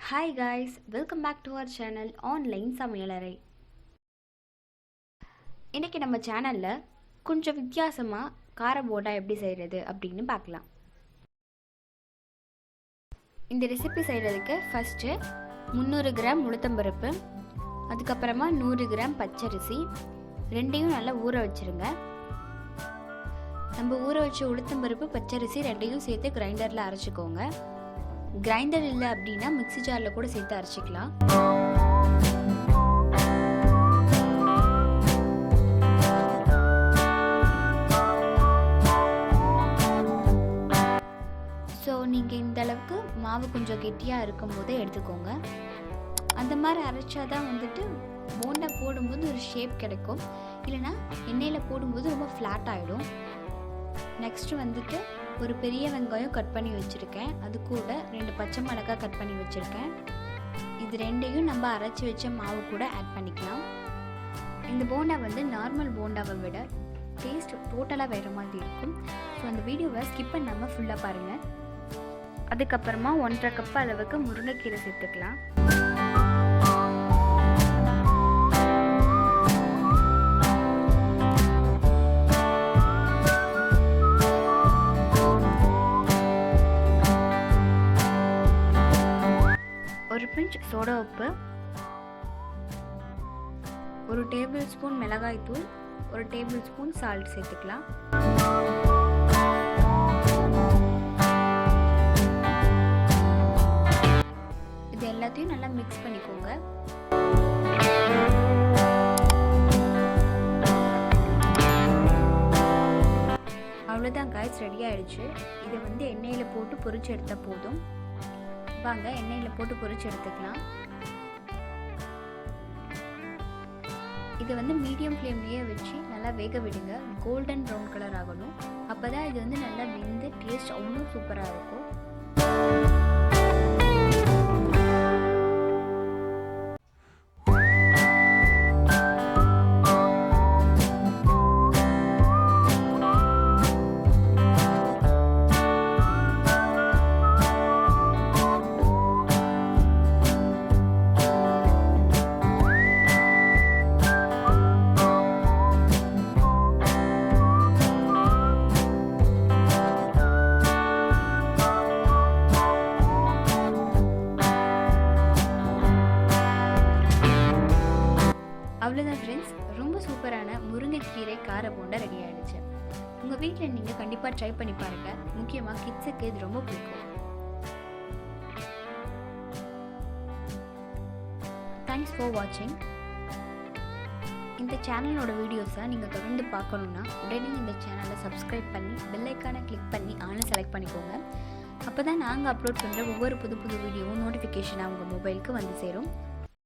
Hi guys, welcome back to our channel Online Samayalarai. இன்னைக்கு நம்ம சேனல்ல கொஞ்சம் வித்தியாசமா கார போண்டா எப்படி செய்யறது அப்படினு பார்க்கலாம். இந்த ரெசிபி செய்யறதுக்கு ஃபர்ஸ்ட் 300 கிராம் உளுத்தம்பருப்பு, அதுக்கு அப்புறமா 100 கிராம் பச்சரிசி ரெண்டையும் நல்லா ஊற வச்சிருங்க. நம்ம ஊற வச்ச உளுத்தம்பருப்பு பச்சரிசி ரெண்டையும் சேர்த்து கிரைண்டர்ல அரைச்சுக்கோங்க. கிரைண்டர் இல்லை அப்படின்னா மிக்ஸி ஜாரில் கூட சேர்த்து அரைச்சிக்கலாம். ஸோ நீங்கள் இந்த அளவுக்கு மாவு கொஞ்சம் கெட்டியாக இருக்கும் போதே எடுத்துக்கோங்க. அந்த மாதிரி அரைச்சாதான் போண்டா போடும்போது ஒரு ஷேப் கிடைக்கும். இல்லைனா எண்ணெயில் போடும்போது ரொம்ப ஃப்ளாட் ஆகிடும். நெக்ஸ்ட்டு ஒரு பெரிய வெங்காயம் கட் பண்ணி வச்சுருக்கேன். அது கூட 2 பச்சை மிளகாய் கட் பண்ணி வச்சுருக்கேன். இது ரெண்டையும் நம்ம அரைச்சி வச்ச மாவு கூட ஆட் பண்ணிக்கலாம். இந்த போண்டா நார்மல் போண்டாவை விட டேஸ்ட் டோட்டலாக வேறு மாதிரி இருக்கும். ஸோ அந்த வீடியோவை ஸ்கிப் பண்ணாமல் ஃபுல்லாக பாருங்கள். அதுக்கப்புறமா 1.5 கப் அளவுக்கு முருங்கைக்கீரை சேர்த்துக்கலாம். ஒரு பிஞ்ச் சோடா உப்பு, 1 டேபிள் ஸ்பூன் மிளகாய் தூள், 1 டேபிள் ஸ்பூன் சால்ட் சேர்த்துக்கலாம். இது எல்லாத்தையும் நல்லா மிக்ஸ் பண்ணிக்கோங்க. அவ்வளோதான் காய்ஸ், ரெடி ஆயிடுச்சு. இதை எண்ணெயில் போட்டு பொரிச்சு எடுத்தால் போதும். வாங்க எண்ணெயில் போட்டு பொரிச்சு எடுத்துக்கலாம். இதை மீடியம் ஃப்ளேம்லேயே வச்சு நல்லா வேக விடுங்க. கோல்டன் ப்ரௌன் கலர் ஆகணும். அப்போ தான் இது நல்லா வெந்து டேஸ்ட் அவ்வளோ சூப்பராக இருக்கும். அவ்வளோதான் ஃப்ரெண்ட்ஸ், ரொம்ப சூப்பரான முருங்கைக்கீரை கார போண்டா ரெடி ஆகிடுச்சு. உங்கள் வீட்டில் நீங்கள் கண்டிப்பாக ட்ரை பண்ணி பாருங்கள். முக்கியமாக கிட்ஸுக்கு இது ரொம்ப பிடிக்கும். தேங்க்ஸ் ஃபார் வாட்சிங். இந்த சேனலோட வீடியோஸை நீங்கள் தொடர்ந்து பார்க்கணுன்னா உடனே இந்த சேனலை சப்ஸ்கிரைப் பண்ணி பெல் ஐக்கானை கிளிக் பண்ணி ஆனை செலக்ட் பண்ணிக்கோங்க. அப்போ தான் நாங்கள் அப்லோட் பண்ணுற ஒவ்வொரு புது வீடியோவும் நோட்டிஃபிகேஷனாக உங்கள் மொபைலுக்கு வந்து சேரும்.